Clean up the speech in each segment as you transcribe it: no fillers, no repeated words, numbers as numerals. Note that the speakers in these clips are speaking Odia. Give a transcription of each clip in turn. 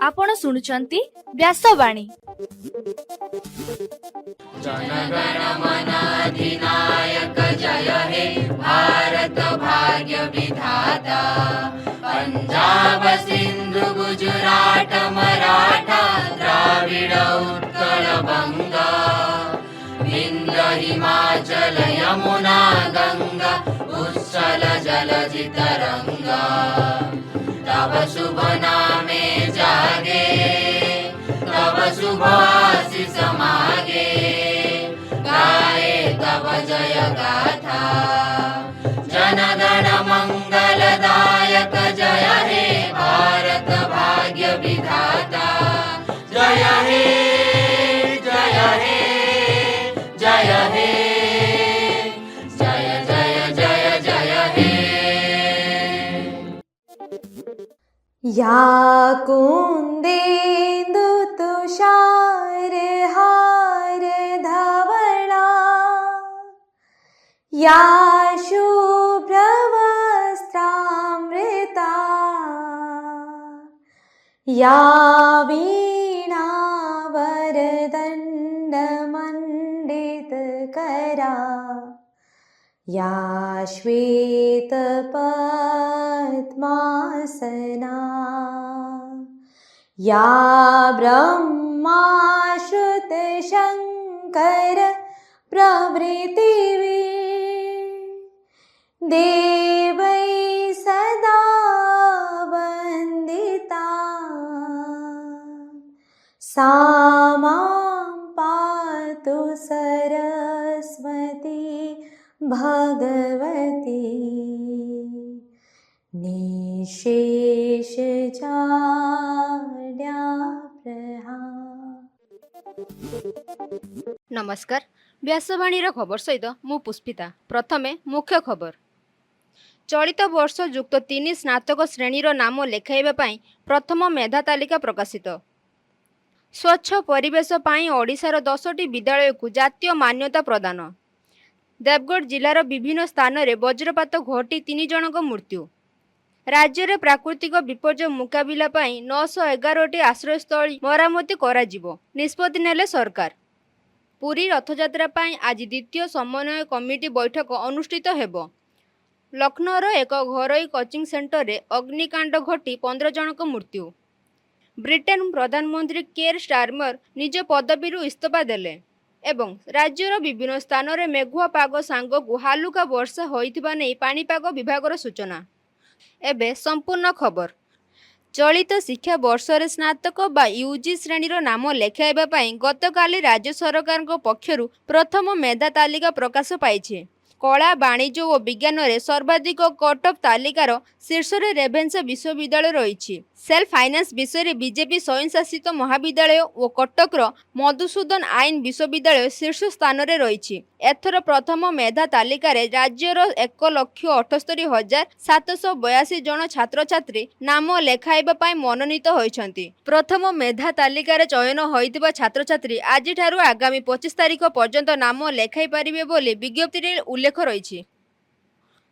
आपण शुणुचंती व्यासवाणी। जनगण मन अधिनायक जय हे भारत भाग्य विधाता। पंजाब सिंधु गुजरात मराठा द्राविड उत्कल बंगा। विंध्य हिमाचल यमुना गंगा उच्चल जलधि तरंगा। तब शुभ नामे जागे तब शुभ आशीष मागे। गाए तब जय गाथा जनगण मंगलदायक जय हे भारत भाग्य विधाता। जय हे जय हे जय हे जय जय जय जय हे। या कुन्देन्दु तुषार हार धवला। या शुभ्रवस्त्रामृता। या वीणा वरदण्डमण्डितकरा। या श्वेतपद्मासना। या ब्रह्माश्रुतशङ्कर प्रभृतिभिः देवैः सदा वन्दिता। सा मां पातु सरस्वती भगवती। निशेष नमस्कार व्यासवाणीर खबर सहित मु पुष्पिता। प्रथमे मुख्य खबर। चलित वर्ष युक्त 3 स्नातक श्रेणीर नाम लेखाइबा पई प्रथम मेधा तालिका प्रकाशित। स्वच्छ परिवेश पई ओडिशार 10टी विद्यालय को जातीय मान्यता प्रदान। देवगढ़ जिलार विभिन्न स्थान में वज्रपात घटी 3 जनक मृत्यु। राज्य में प्राकृतिक विपर्यय मुकाबिला पई 911टी आश्रयस्थली मरामती कराजिबो निष्पत्ति नेले सरकार। पुरी रथयात्रा पई आज द्वितीय समन्वय कमिटी बैठक अनुष्ठित हेबो। लखनऊर एक घरोई कोचिंग सेंटर में अग्निकांड घटी 15 जनक मृत्यु। ब्रिटेन प्रधानमंत्री केयर स्टारमर निज पदवी इस्तीफा देले एवं राज्यर विभिन्न स्थान में मेघुआ पाग सांगकु हालुका वर्षा होइथिबा नै पाणीपाग विभागर सूचना। एबे संपूर्ण खबर। चलित शिक्षा वर्ष रे स्नातक बा यूजी श्रेणीर नाम लेखाइबा पई गतकाली राज्य सरकार पक्षरु प्रथम मेधा तालिका प्रकाश पाइछे। कला वाणिज्य और विज्ञान में सर्वाधिक कटअफ तालिकार शीर्ष में रेभेन्सा विश्वविद्यालय रही। सेल्फ फाइनान्स विषय में बीजेपी स्वयंशासित महाविद्यालय और कटकर मधुसूदन आईन विश्वविद्यालय शीर्ष स्थान में रही। एथर प्रथम मेधा तालिकार राज्यर 1,78,782 जन छात्र छात्री नाम लेखाइबा मनोनीत होइछन्ति। प्रथम मेधा तालिकार चयन होइतिबा छात्र छात्री आज आगामी 25 तारिख पर्यंत नाम लेखाई पारिबे बोली विज्ञप्ति रे उल्लेख रही।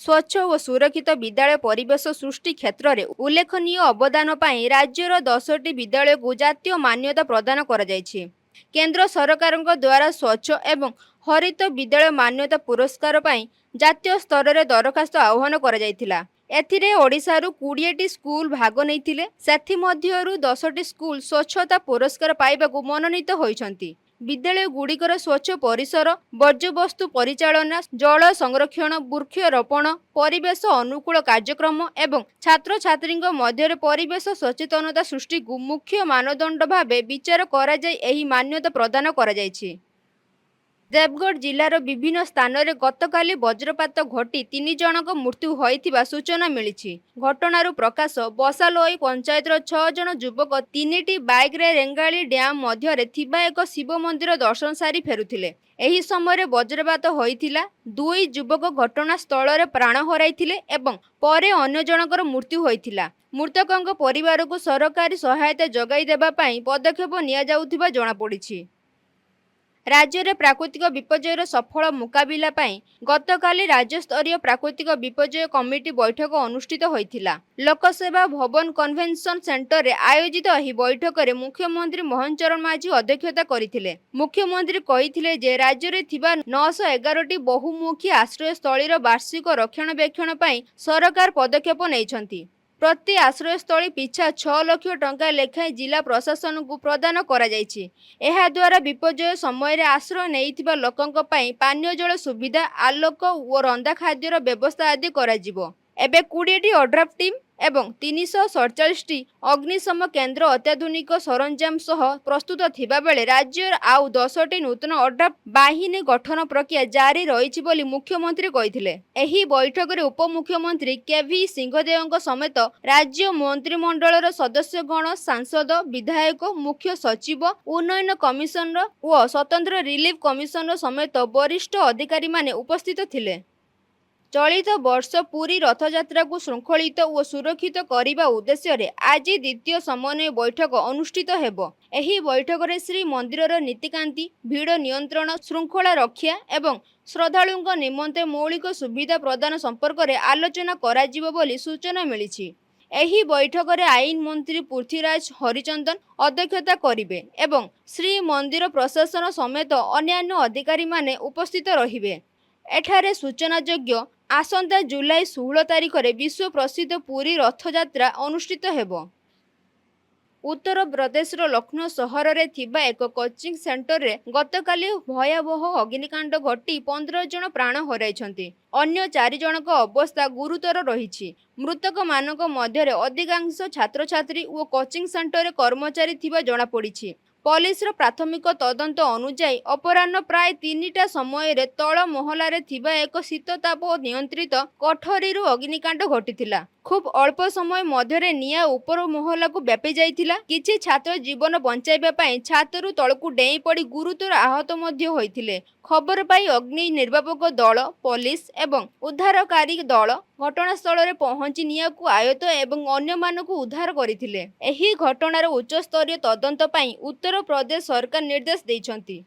स्वच्छ और सुरक्षित विद्यालय परिवेश सृष्टि क्षेत्र में उल्लेखनीय अवदान पाई राज्यर 10टी विद्यालय को जातीय मान्यता प्रदान करा जायछि। केंद्र सरकार द्वारा स्वच्छ एवं हरित विद्यालय मान्यता पुरस्कार पाई जातीय स्तर में दरखास्त आह्वान करा जायथिला। एथिरे ओडिशारू 20टी स्कूल भाग नैथिले। सेथि मध्यरू 10टी स्कूल स्वच्छता पुरस्कार पाइबाकू मनोनीत होइछन्ति। विद्यालय गुड़िकर स्वच्छ परिसर, वर्ज्यवस्तु परिचालना, जल संरक्षण, वृक्षरोपण, परिवेश अनुकूल कार्यक्रम एवं छात्र छात्री मध्य परिवेश सचेतनता सृष्टि को मुख्य मानदंड भाव विचार करा जाय एही मान्यता प्रदान करा जायछि। देवगढ़ जिलार विभिन्न स्थान में गतकाली वज्रपात घटी 3 जनक मृत्यु होइथिबा सूचना मिली। घटनार प्रकाश बसालोई पंचायतर 6 जन युवक 3टी बाइक रे रेंगाली डैम मध्य थिबा एक शिव मंदिर दर्शन सारी फेरुथिले। एही समय वज्रपात होइथिला। 2 युवक घटनास्थल रे प्राण हराइथिले एवं परे अन्य जनकर मृत्यु होइथिला। मृतकଙ୍କ परिवार को सरकारी सहायता जगाई देबा पई पदक्षेप निया जाउथिबा जणा पड़िछि। ରାଜ୍ୟରେ ପ୍ରାକୃତିକ ବିପର୍ଯ୍ୟୟର ସଫଳ ମୁକାବିଲା ପାଇଁ ଗତକାଲି ରାଜ୍ୟସ୍ତରୀୟ ପ୍ରାକୃତିକ ବିପର୍ଯ୍ୟୟ କମିଟି ବୈଠକ ଅନୁଷ୍ଠିତ ହୋଇଥିଲା। ଲୋକସେବା ଭବନ କନଭେନସନ ସେଣ୍ଟରରେ ଆୟୋଜିତ ଏହି ବୈଠକରେ ମୁଖ୍ୟମନ୍ତ୍ରୀ ମୋହନ ଚରଣ ମାଝୀ ଅଧ୍ୟକ୍ଷତା କରିଥିଲେ। ମୁଖ୍ୟମନ୍ତ୍ରୀ କହିଥିଲେ ଯେ ରାଜ୍ୟରେ ଥିବା 911ଟି ବହୁମୁଖୀ ଆଶ୍ରୟସ୍ଥଳୀର ବାର୍ଷିକ ରକ୍ଷଣାବେକ୍ଷଣ ପାଇଁ ସରକାର ପଦକ୍ଷେପ ନେଇଛନ୍ତି। ପ୍ରତି ଆଶ୍ରୟସ୍ଥଳୀ ପିଛା 6 ଲକ୍ଷ ଟଙ୍କା ଲେଖାଏଁ ଜିଲ୍ଲା ପ୍ରଶାସନକୁ ପ୍ରଦାନ କରାଯାଇଛି। ଏହାଦ୍ୱାରା ବିପର୍ଯ୍ୟୟ ସମୟରେ ଆଶ୍ରୟ ନେଇଥିବା ଲୋକଙ୍କ ପାଇଁ ପାନୀୟ ଜଳ ସୁବିଧା, ଆଲୋକ ଓ ରନ୍ଧା ଖାଦ୍ୟର ବ୍ୟବସ୍ଥା ଆଦି କରାଯିବ। ଏବେ 20ଟି ଅଡ୍ରାଫ୍ ଟିମ୍ ଏବଂ 347ଟି ଅଗ୍ନିଶମ କେନ୍ଦ୍ର ଅତ୍ୟାଧୁନିକ ସରଞ୍ଜାମ ସହ ପ୍ରସ୍ତୁତ ଥିବାବେଳେ ରାଜ୍ୟର ଆଉ 10ଟି ନୂତନ ଅଡ୍ରାଫ୍ ବାହିନୀ ଗଠନ ପ୍ରକ୍ରିୟା ଜାରି ରହିଛି ବୋଲି ମୁଖ୍ୟମନ୍ତ୍ରୀ କହିଥିଲେ। ଏହି ବୈଠକରେ ଉପମୁଖ୍ୟମନ୍ତ୍ରୀ କେଭି ସିଂହଦେଓଙ୍କ ସମେତ ରାଜ୍ୟ ମନ୍ତ୍ରିମଣ୍ଡଳର ସଦସ୍ୟଗଣ, ସାଂସଦ, ବିଧାୟକ, ମୁଖ୍ୟ ସଚିବ, ଉନ୍ନୟନ କମିଶନର ଓ ସ୍ୱତନ୍ତ୍ର ରିଲିଫ କମିଶନର ସମେତ ବରିଷ୍ଠ ଅଧିକାରୀମାନେ ଉପସ୍ଥିତ ଥିଲେ। ଚଳିତ ବର୍ଷ ପୁରୀ ରଥଯାତ୍ରାକୁ ଶୃଙ୍ଖଳିତ ଓ ସୁରକ୍ଷିତ କରିବା ଉଦ୍ଦେଶ୍ୟରେ ଆଜି ଦ୍ୱିତୀୟ ସମନ୍ୱୟ ବୈଠକ ଅନୁଷ୍ଠିତ ହେବ। ଏହି ବୈଠକରେ ଶ୍ରୀମନ୍ଦିରର ନୀତିକାନ୍ତି, ଭିଡ଼ ନିୟନ୍ତ୍ରଣ, ଶୃଙ୍ଖଳା ରକ୍ଷା ଏବଂ ଶ୍ରଦ୍ଧାଳୁଙ୍କ ନିମନ୍ତେ ମୌଳିକ ସୁବିଧା ପ୍ରଦାନ ସମ୍ପର୍କରେ ଆଲୋଚନା କରାଯିବ ବୋଲି ସୂଚନା ମିଳିଛି। ଏହି ବୈଠକରେ ଆଇନ ମନ୍ତ୍ରୀ ପୃଥ୍ୱୀରାଜ ହରିଚନ୍ଦନ ଅଧ୍ୟକ୍ଷତା କରିବେ ଏବଂ ଶ୍ରୀମନ୍ଦିର ପ୍ରଶାସନ ସମେତ ଅନ୍ୟାନ୍ୟ ଅଧିକାରୀମାନେ ଉପସ୍ଥିତ ରହିବେ। ଏଠାରେ ସୂଚନାଯୋଗ୍ୟ, ଆସନ୍ତା ଜୁଲାଇ 16 ତାରିଖରେ ବିଶ୍ୱ ପ୍ରସିଦ୍ଧ ପୁରୀ ରଥଯାତ୍ରା ଅନୁଷ୍ଠିତ ହେବ। ଉତ୍ତରପ୍ରଦେଶର ଲକ୍ଷ୍ନୌ ସହରରେ ଥିବା ଏକ କୋଚିଂ ସେଣ୍ଟରରେ ଗତକାଲି ଭୟାବହ ଅଗ୍ନିକାଣ୍ଡ ଘଟି 15 ଜଣ ପ୍ରାଣ ହରାଇଛନ୍ତି। ଅନ୍ୟ 4 ଜଣଙ୍କ ଅବସ୍ଥା ଗୁରୁତର ରହିଛି। ମୃତକମାନଙ୍କ ମଧ୍ୟରେ ଅଧିକାଂଶ ଛାତ୍ରଛାତ୍ରୀ ଓ କୋଚିଂ ସେଣ୍ଟରରେ କର୍ମଚାରୀ ଥିବା ଜଣାପଡ଼ିଛି। ପୋଲିସର ପ୍ରାଥମିକ ତଦନ୍ତ ଅନୁଯାୟୀ ଅପରାହ୍ନ ପ୍ରାୟ 3ଟା ସମୟରେ ତଳ ମହଲାରେ ଥିବା ଏକ ଶୀତତାପ ନିୟନ୍ତ୍ରିତ କୋଠରୀରୁ ଅଗ୍ନିକାଣ୍ଡ ଘଟିଥିଲା। ଖୁବ୍ ଅଳ୍ପ ସମୟ ମଧ୍ୟରେ ନିଆଁ ଉପର ମହଲାକୁ ବ୍ୟାପି ଯାଇଥିଲା। କିଛି ଛାତ୍ର ଜୀବନ ବଞ୍ଚାଇବା ପାଇଁ ଛାତରୁ ତଳକୁ ଡେଇଁ ପଡ଼ି ଗୁରୁତର ଆହତ ମଧ୍ୟ ହୋଇଥିଲେ। ଖବର ପାଇ ଅଗ୍ନି ନିର୍ବାପକ ଦଳ, ପୋଲିସ ଏବଂ ଉଦ୍ଧାରକାରୀ ଦଳ ଘଟଣାସ୍ଥଳରେ ପହଞ୍ଚି ନିଆଁକୁ ଆୟତ୍ତ ଏବଂ ଅନ୍ୟମାନଙ୍କୁ ଉଦ୍ଧାର କରିଥିଲେ। ଏହି ଘଟଣାର ଉଚ୍ଚସ୍ତରୀୟ ତଦନ୍ତ ପାଇଁ ଉତ୍ତରପ୍ରଦେଶ ସରକାର ନିର୍ଦ୍ଦେଶ ଦେଇଛନ୍ତି।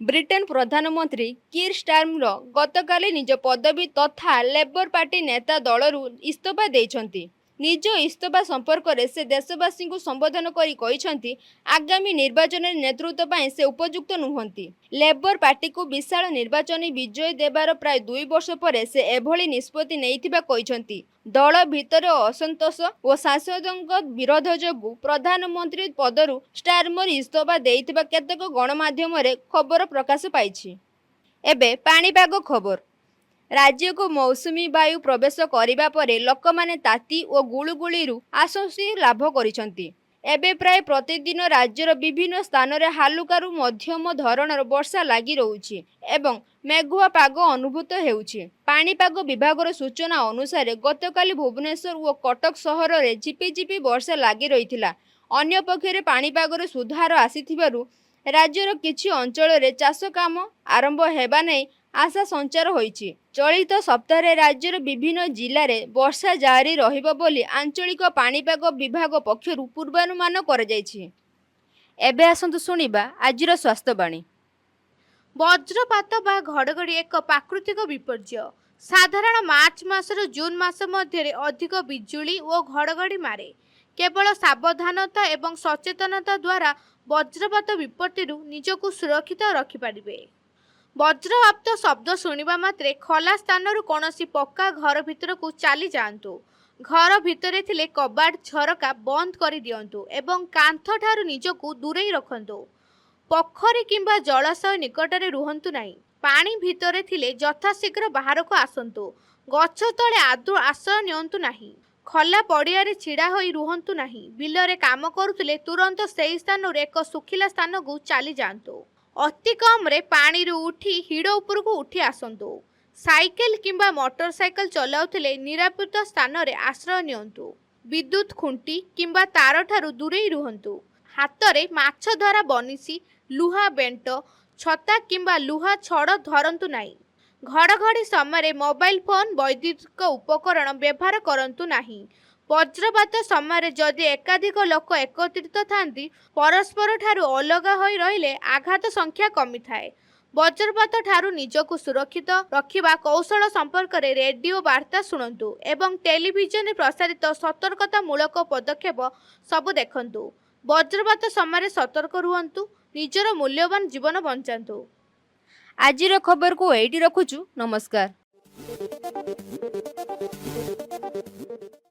ବ୍ରିଟେନ ପ୍ରଧାନମନ୍ତ୍ରୀ କିର୍ ଷ୍ଟାରମର ଗତକାଲି ନିଜ ପଦବୀ ତଥା ଲେବର ପାର୍ଟି ନେତା ଦଳରୁ ଇସ୍ତଫା ଦେଇଛନ୍ତି। ନିଜ ଇସ୍ତଫା ସମ୍ପର୍କରେ ସେ ଦେଶବାସୀଙ୍କୁ ସମ୍ବୋଧନ କରି କହିଛନ୍ତି, ଆଗାମୀ ନିର୍ବାଚନରେ ନେତୃତ୍ୱ ପାଇଁ ସେ ଉପଯୁକ୍ତ ନୁହନ୍ତି। ଲେବର ପାର୍ଟିକୁ ବିଶାଳ ନିର୍ବାଚନୀ ବିଜୟ ଦେବାର ପ୍ରାୟ 2 ବର୍ଷ ପରେ ସେ ଏଭଳି ନିଷ୍ପତ୍ତି ନେଇଥିବା କହିଛନ୍ତି। ଦଳ ଭିତରେ ଅସନ୍ତୋଷ ଓ ସାଂସଦଙ୍କ ବିରୋଧ ଯୋଗୁଁ ପ୍ରଧାନମନ୍ତ୍ରୀ ପଦରୁ ଷ୍ଟାରମର ଇସ୍ତଫା ଦେଇଥିବା କେତେକ ଗଣମାଧ୍ୟମରେ ଖବର ପ୍ରକାଶ ପାଇଛି। ଏବେ ପାଣିପାଗ ଖବର। ରାଜ୍ୟକୁ ମୌସୁମୀ ବାୟୁ ପ୍ରବେଶ କରିବା ପରେ ଲୋକମାନେ ତାତି ଓ ଗୁଳୁଗୁଳିରୁ ଆଶ୍ୱସ୍ତି ଲାଭ କରିଛନ୍ତି। ଏବେ ପ୍ରାୟ ପ୍ରତିଦିନ ରାଜ୍ୟର ବିଭିନ୍ନ ସ୍ଥାନରେ ହାଲୁକାରୁ ମଧ୍ୟମ ଧରଣର ବର୍ଷା ଲାଗି ରହୁଛି ଏବଂ ମେଘୁଆ ପାଗ ଅନୁଭୂତ ହେଉଛି। ପାଣିପାଗ ବିଭାଗର ସୂଚନା ଅନୁସାରେ ଗତକାଲି ଭୁବନେଶ୍ୱର ଓ କଟକ ସହରରେ ଝିପିଝିପି ବର୍ଷା ଲାଗି ରହିଥିଲା। ଅନ୍ୟପକ୍ଷରେ ପାଣିପାଗରେ ସୁଧାର ଆସିଥିବାରୁ ରାଜ୍ୟର କିଛି ଅଞ୍ଚଳରେ ଚାଷ କାମ ଆରମ୍ଭ ହେବା ନେଇ ଆଶା ସଞ୍ଚାର ହୋଇଛି। ଚଳିତ ସପ୍ତାହରେ ରାଜ୍ୟର ବିଭିନ୍ନ ଜିଲ୍ଲାରେ ବର୍ଷା ଜାରି ରହିବ ବୋଲି ଆଞ୍ଚଳିକ ପାଣିପାଗ ବିଭାଗ ପକ୍ଷରୁ ପୂର୍ବାନୁମାନ କରାଯାଇଛି। ଏବେ ଆସନ୍ତୁ ଶୁଣିବା ଆଜିର ସ୍ୱାସ୍ଥ୍ୟବାଣୀ। ବଜ୍ରପାତ ବା ଘଡ଼ଘଡ଼ି ଏକ ପ୍ରାକୃତିକ ବିପର୍ଯ୍ୟୟ। ସାଧାରଣ ମାର୍ଚ୍ଚ ମାସରୁ ଜୁନ୍ ମାସ ମଧ୍ୟରେ ଅଧିକ ବିଜୁଳି ଓ ଘଡ଼ଘଡ଼ି ମାରେ। କେବଳ ସାବଧାନତା ଏବଂ ସଚେତନତା ଦ୍ୱାରା ବଜ୍ରପାତ ବିପତ୍ତିରୁ ନିଜକୁ ସୁରକ୍ଷିତ ରଖିପାରିବେ। ବଜ୍ରପାତ ଶବ୍ଦ ଶୁଣିବା ମାତ୍ରେ ଖୋଲା ସ୍ଥାନରୁ କୌଣସି ପକ୍କା ଘର ଭିତରକୁ ଚାଲି ଯାଆନ୍ତୁ। ଘର ଭିତରେ ଥିଲେ କବାଟ, ଝରକା ବନ୍ଦ କରିଦିଅନ୍ତୁ ଏବଂ କାନ୍ଥଠାରୁ ନିଜକୁ ଦୂରେଇ ରଖନ୍ତୁ। ପୋଖରୀ କିମ୍ବା ଜଳାଶୟ ନିକଟରେ ରୁହନ୍ତୁ ନାହିଁ। ପାଣି ଭିତରେ ଥିଲେ ଯଥାଶୀଘ୍ର ବାହାରକୁ ଆସନ୍ତୁ। ଗଛ ତଳେ ଆଦୌ ଆଶ୍ରୟ ନିଅନ୍ତୁ ନାହିଁ। ଖୋଲା ପଡ଼ିଆରେ ଛିଡ଼ା ହୋଇ ରୁହନ୍ତୁ ନାହିଁ। ବିଲରେ କାମ କରୁଥିଲେ ତୁରନ୍ତ ସେହି ସ୍ଥାନରୁ ଏକ ଶୁଖିଲା ସ୍ଥାନକୁ ଚାଲି ଯାଆନ୍ତୁ। ଅତି କମ୍ରେ ପାଣିରୁ ଉଠି ହିଡ଼ ଉପରକୁ ଉଠି ଆସନ୍ତୁ। ସାଇକେଲ କିମ୍ବା ମୋଟର ସାଇକେଲ ଚଲାଉଥିଲେ ନିରାପଦ ସ୍ଥାନରେ ଆଶ୍ରୟ ନିଅନ୍ତୁ। ବିଦ୍ୟୁତ ଖୁଣ୍ଟି କିମ୍ବା ତାରଠାରୁ ଦୂରେଇ ରୁହନ୍ତୁ। ହାତରେ ମାଛ ଧରା ବନିଶୀ, ଲୁହା ବେଣ୍ଟ, ଛତା କିମ୍ବା ଲୁହା ଛଡ଼ ଧରନ୍ତୁ ନାହିଁ। ଘଡ଼ଘଡ଼ି ସମୟରେ ମୋବାଇଲ ଫୋନ, ବୈଦ୍ୟୁତିକ ଉପକରଣ ବ୍ୟବହାର କରନ୍ତୁ ନାହିଁ। ବଜ୍ରପାତ ସମୟରେ ଯଦି ଏକାଧିକ ଲୋକ ଏକତ୍ରିତ ଥାନ୍ତି, ପରସ୍ପର ଠାରୁ ଅଲଗା ହୋଇ ରହିଲେ ଆଘାତ ସଂଖ୍ୟା କମିଥାଏ। ବଜ୍ରପାତ ଠାରୁ ନିଜକୁ ସୁରକ୍ଷିତ ରଖିବା କୌଶଳ ସମ୍ପର୍କରେ ରେଡିଓ ବାର୍ତ୍ତା ଶୁଣନ୍ତୁ ଏବଂ ଟେଲିଭିଜନରେ ପ୍ରସାରିତ ସତର୍କତାମୂଳକ ପଦକ୍ଷେପ ସବୁ ଦେଖନ୍ତୁ। ବଜ୍ରପାତ ସମୟରେ ସତର୍କ ରୁହନ୍ତୁ, ନିଜର ମୂଲ୍ୟବାନ ଜୀବନ ବଞ୍ଚାନ୍ତୁ। ଆଜିର ଖବରକୁ ଏଇଠି ରଖୁଛୁ। ନମସ୍କାର।